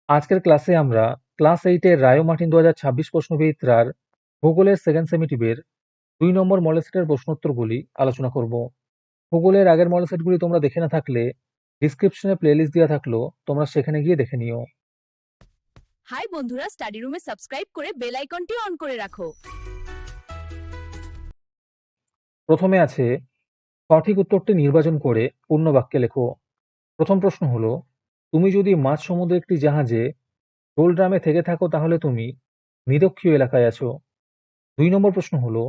আজকের ক্লাসে আমরা ক্লাস 8-এর রায় ও মার্টিন 2026 প্রশ্নবিচিত্রার ভূগোলের সেকেন্ড সেমিটিভের 2 নম্বর মডেল সেটের প্রশ্নোত্তরগুলি আলোচনা করব। ভূগোলের আগের মডেল সেটগুলি তোমরা দেখে না থাকলে ডিসক্রিপশনে প্লেলিস্ট দেওয়া থাকলো, তোমরা সেখানে গিয়ে দেখে নিও। হাই বন্ধুরা, স্টাডি রুমে সাবস্ক্রাইব করে বেল আইকনটি অন করে রাখো। প্রথমে আছে সঠিক উত্তরটি নির্বাচন করে পূর্ণ বাক্যে লেখো। প্রথম প্রশ্ন হলো, তুমি যদি মাঝ সমুদ্রে একটি জাহাজে ডোলড্রামে থেকে থাকো তাহলে তুমি নিরক্ষীয় এলাকায় আছো। 2 নম্বর প্রশ্ন হলো,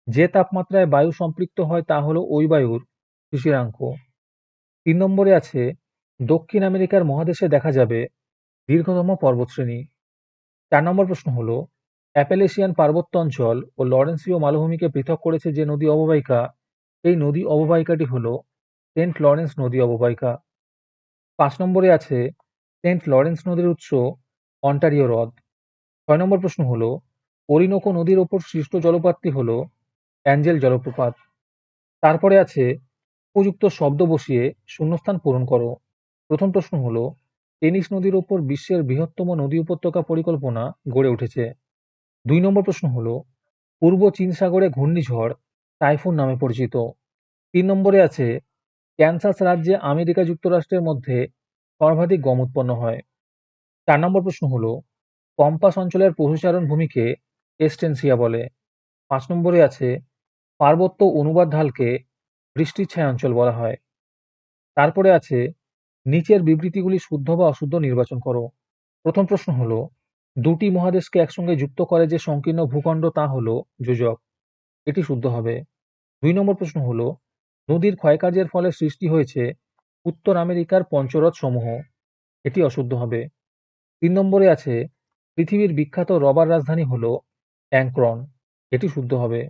যে তাপমাত্রায় বায়ু সম্পৃক্ত হয় তা হলো ওই বায়ুর শিশিরাঙ্ক। 3 নম্বরে আছে, দক্ষিণ আমেরিকার মহাদেশে দেখা যাবে দীর্ঘতম পর্বতশ্রেণী। 4 নম্বর প্রশ্ন হলো, অ্যাপেলেশিয়ান পার্বত্য অঞ্চল ও লরেন্সীয় মালভূমিকে পৃথক করেছে যে নদী অববাহিকা, এই নদী অববাহিকাটি হলো সেন্ট লরেন্স নদী অববাহিকা। 5 নম্বরে আছে, সেন্ট লরেন্স নদীর উৎস অন্টারিও হ্রদ। 6 নম্বর প্রশ্ন হলো, অরিনোকো নদীর ওপর সৃষ্ট জলপ্রপাতটি হলো অ্যাঞ্জেল জলপ্রপাত। তারপরে আছে, উপযুক্ত শব্দ বসিয়ে শূন্যস্থান পূরণ করো। প্রথম প্রশ্ন হলো, টেনিস নদীর ওপর বিশ্বের বৃহত্তম নদী উপত্যকা পরিকল্পনা গড়ে উঠেছে। 2 নম্বর প্রশ্ন হলো, পূর্ব চীন সাগরে ঘূর্ণিঝড় টাইফুন নামে পরিচিত। 3 নম্বরে আছে, ক্যানসাস রাজ্যে আমেরিকা যুক্তরাষ্ট্রের মধ্যে সর্বাধিক গম উৎপন্ন হয়। 4 নম্বর প্রশ্ন হলো, পম্পাস অঞ্চলের প্রতিচারণ ভূমিকে এস্টেনসিয়া বলে। 5 নম্বরে আছে, পার্বত্য অনুবাদ ঢালকে বৃষ্টির ছায়া অঞ্চল বলা হয়। তারপরে আছে, নিচের বিবৃতিগুলি শুদ্ধ বা অশুদ্ধ নির্বাচন করো। প্রথম প্রশ্ন হলো, দুটি মহাদেশকে একসঙ্গে যুক্ত করে যে সংকীর্ণ ভূখণ্ড তা হলো যোজক, এটি শুদ্ধ হবে। 2 নম্বর প্রশ্ন হলো, নদীর ক্ষয়কার্যের ফলে সৃষ্টি হয়েছে উত্তর আমেরিকার পঞ্চরথ সমূহ, এটি অশুদ্ধ হবে। 3 নম্বরে আছে, পৃথিবীর বিখ্যাত রবার রাজধানী হলো অ্যাংক্রন, এটি শুদ্ধ হবে।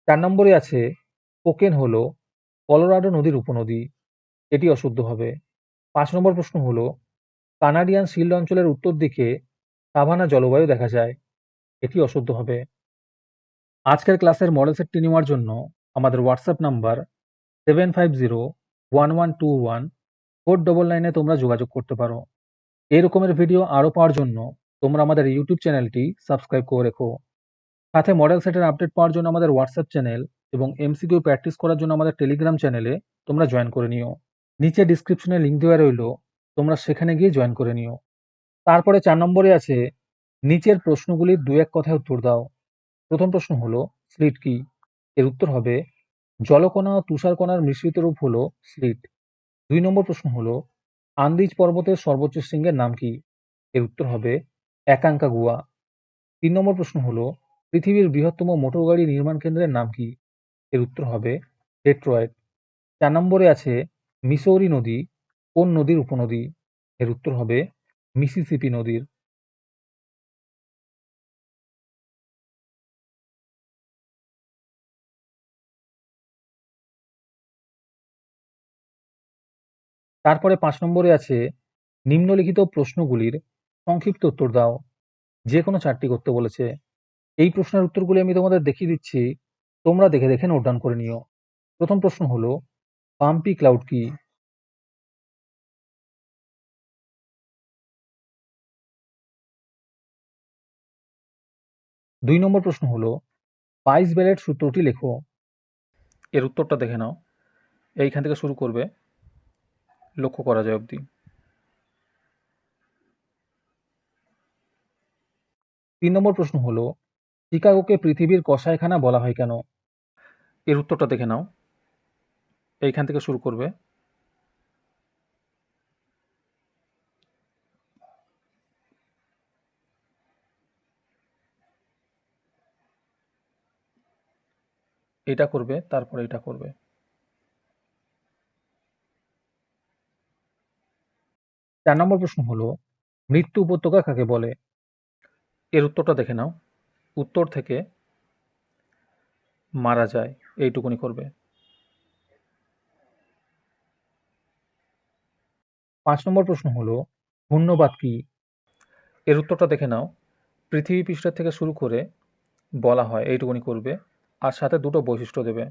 4 নম্বরে আছে, কোকেন হলো কলোরাডো নদীর উপনদী, এটি অশুদ্ধ হবে। 5 নম্বর প্রশ্ন হলো, কানাডিয়ান শিল্ড অঞ্চলের উত্তর দিকে সাভানা জলবায়ু দেখা যায়, এটি অশুদ্ধ হবে। আজকের ক্লাসের মডেল সেটটি নেওয়ার জন্য আমাদের হোয়াটসঅ্যাপ নাম্বার 7501114999 তোমরা যোগাযোগ করতে পারো। এই রকমের ভিডিও আরও পাওয়ার জন্য তোমরা আমাদের ইউটিউব চ্যানেলটি সাবস্ক্রাইব করে রেখো। সাথে মডেল সেটের আপডেট পাওয়ার জন্য আমাদের হোয়াটসঅ্যাপ চ্যানেল এবং এমসিকিউ প্র্যাকটিস করার জন্য আমাদের টেলিগ্রাম চ্যানেলে তোমরা জয়েন করে নিও। নিচে ডিসক্রিপশনে লিঙ্ক দেওয়া রইলো, তোমরা সেখানে গিয়ে জয়েন করে নিও। তারপরে 4 নম্বরে আছে, নিচের প্রশ্নগুলির 2-1 কথায় উত্তর দাও। প্রথম প্রশ্ন হলো, স্লিট কি? এর উত্তর হবে জলকণা ও তুষারকণার মিশ্রিত রূপ হলো স্লিট। 2 নম্বর প্রশ্ন হলো, আন্দিজ পর্বতের সর্বোচ্চ শৃঙ্গের নাম কি? এর উত্তর হবে একাঙ্কাগুয়া। 3 নম্বর প্রশ্ন হলো, পৃথিবীর বৃহত্তম মোটর গাড়ি নির্মাণ কেন্দ্রের নাম কি? এর উত্তর হবে ডেট্রয়েট। 4 নম্বরে আছে, মিসৌরি নদী কোন নদীর উপনদী? এর উত্তর হবে মিসিসিপি নদীর। তারপরে 5 নম্বরে আছে, নিম্নলিখিত প্রশ্নগুলির সংক্ষিপ্ত উত্তর দাও। যে কোনো 4টি করতে বলেছে। এই প্রশ্নের উত্তরগুলি আমি তোমাদের দেখিয়ে দিচ্ছি, তোমরা দেখে দেখে নোট ডাউন করে নিও। প্রথম প্রশ্ন হলো, পাম্পি ক্লাউড কি? দুই নম্বর প্রশ্ন হলো, পাইস বেলেট সূত্রটি লেখো। এর উত্তরটা দেখে নাও, এইখান থেকে শুরু করবে, লক্ষ্য করা যায় অবধি। 3 নম্বর প্রশ্ন হলো, শিকাগোকে পৃথিবীর কসাইখানা বলা হয় কেন? এর উত্তরটা দেখে নাও, এইখান থেকে শুরু করবে। এটা করবে, তারপরে এটা করবে। 4 নম্বর প্রশ্ন হলো, মৃত্যু উপত্যকা কাকে বলে? এর উত্তরটা দেখে নাও, উত্তর থেকে মারা যায়, এইটুকুনি করবে। 5 নম্বর প্রশ্ন হলো, ঘূর্ণবাত কি? এর উত্তরটা দেখে নাও, পৃথিবী পৃষ্ঠের থেকে শুরু করে বলা হয়, এইটুকুনি করবে, আর সাথে দুটো বৈশিষ্ট্য দেবে।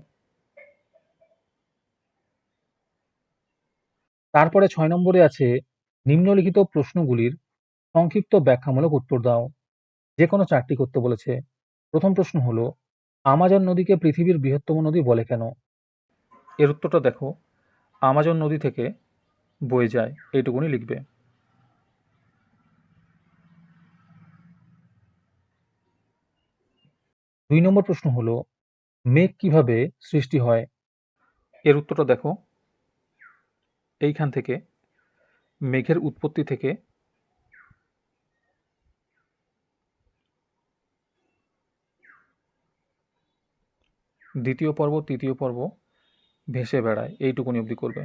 তারপরে 6 নম্বরে আছে, নিম্নলিখিত প্রশ্নগুলির সংক্ষিপ্ত ব্যাখ্যামূলক উত্তর দাও। যে কোনো 4টি করতে বলেছে। প্রথম প্রশ্ন হলো, আমাজন নদীকে পৃথিবীর বৃহত্তম নদী বলে কেন? এর উত্তরটা দেখো, আমাজন নদী থেকে বয়ে যায়, এইটুকুনি লিখবে। 2 নম্বর প্রশ্ন হলো, মেঘ কিভাবে সৃষ্টি হয়? এর উত্তরটা দেখো, এইখান থেকে মেঘের উৎপত্তি থেকে দ্বিতীয় পর্ব, তৃতীয় পর্ব ভেসে বেড়ায়, এইটুকুনি অবধি করবে।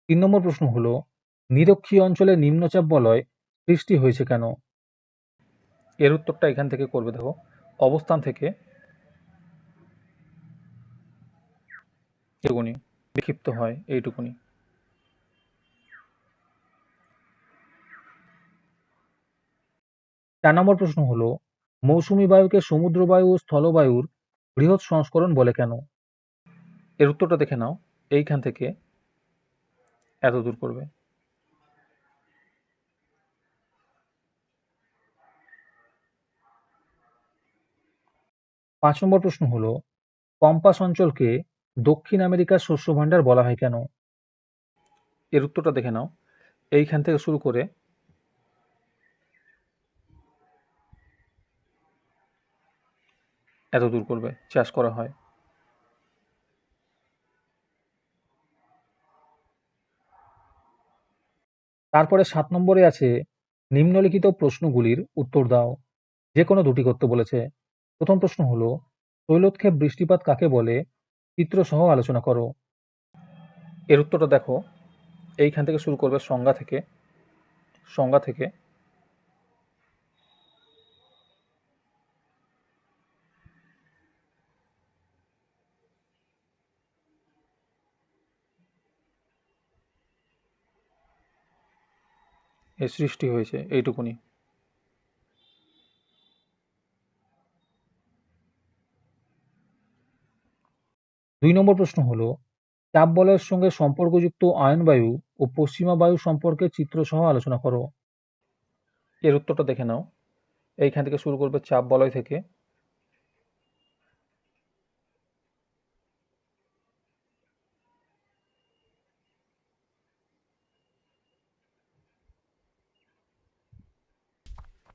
3 নম্বর প্রশ্ন হলো, নিরক্ষীয় অঞ্চলে নিম্নচাপ বলয় সৃষ্টি হয়েছে কেন? এর উত্তরটা এখান থেকে করবে, দেখো, অবস্থান থেকে এটুকুনি বিক্ষিপ্ত হয়, এইটুকুনি। 4 নম্বর প্রশ্ন হলো, মৌসুমী বায়ুকে সমুদ্র বায়ু ও স্থলবায়ুর বৃহৎ সংস্করণ বলে কেন? এর উত্তরটা দেখে নাও, এইখান থেকে এত দূর করবে। 5 নম্বর প্রশ্ন হলো, পম্পাস অঞ্চলকে দক্ষিণ আমেরিকার শস্য ভাণ্ডার বলা হয় কেন? এর উত্তরটা দেখে নাও, এইখান থেকে শুরু করে এত দূর করবে, চাষ করা হয়। তারপরে 7 নম্বরে আছে, নিম্নলিখিত প্রশ্নগুলির উত্তর দাও। যে কোনো 2টি করতে বলেছে। প্রথম প্রশ্ন হলো, তৈলক্ষেপ বৃষ্টিপাত কাকে বলে? চিত্র সহ আলোচনা করো। এর উত্তরটা দেখো, এইখান থেকে শুরু করবে, সংজ্ঞা থেকে এর সৃষ্টি হয়েছে, এইটুকুনি। 2 নম্বর প্রশ্ন হলো, চাপ বলয়ের সঙ্গে সম্পর্কযুক্ত আয়নবায়ু ও পশ্চিমা বায়ু সম্পর্কে চিত্র সহ আলোচনা করো। এর উত্তরটা দেখে নাও, এইখান থেকে শুরু করবে, চাপ বলয় থেকে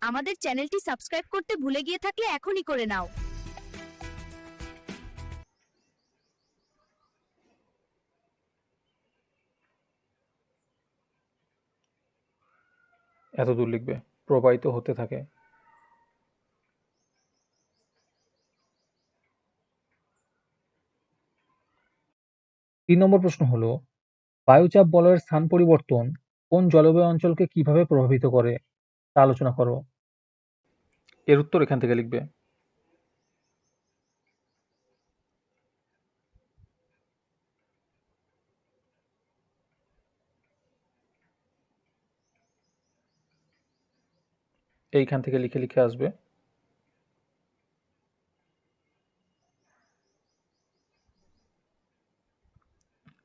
আমাদের চ্যানেলটি সাবস্ক্রাইব করতে ভুলে গিয়ে থাকলে এখনই করে নাও। এত দূর লিখবে, প্রবাহিত হতে থাকে। 3 নম্বর প্রশ্ন হলো, বায়ুচাপ বলয়ের স্থান পরিবর্তন কোন জলবায়ু অঞ্চলকে কিভাবে প্রভাবিত করে তা আলোচনা করো। এর উত্তর এখান থেকে লিখবে। এইখান থেকে লিখে লিখে আসবে।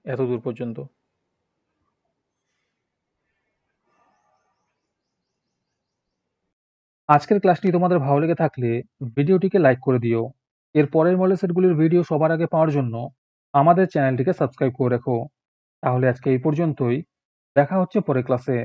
এত দূর পর্যন্ত। আজকের ক্লাসটি তোমাদের ভালো লেগে থাকলে ভিডিওটিকে লাইক করে দিও। এর পরের মডেল সেটগুলির ভিডিও সবার আগে পাওয়ার জন্য আমাদের চ্যানেলটিকে সাবস্ক্রাইব করে রেখো। তাহলে আজকে এই পর্যন্তই, দেখা হচ্ছে পরের ক্লাসে।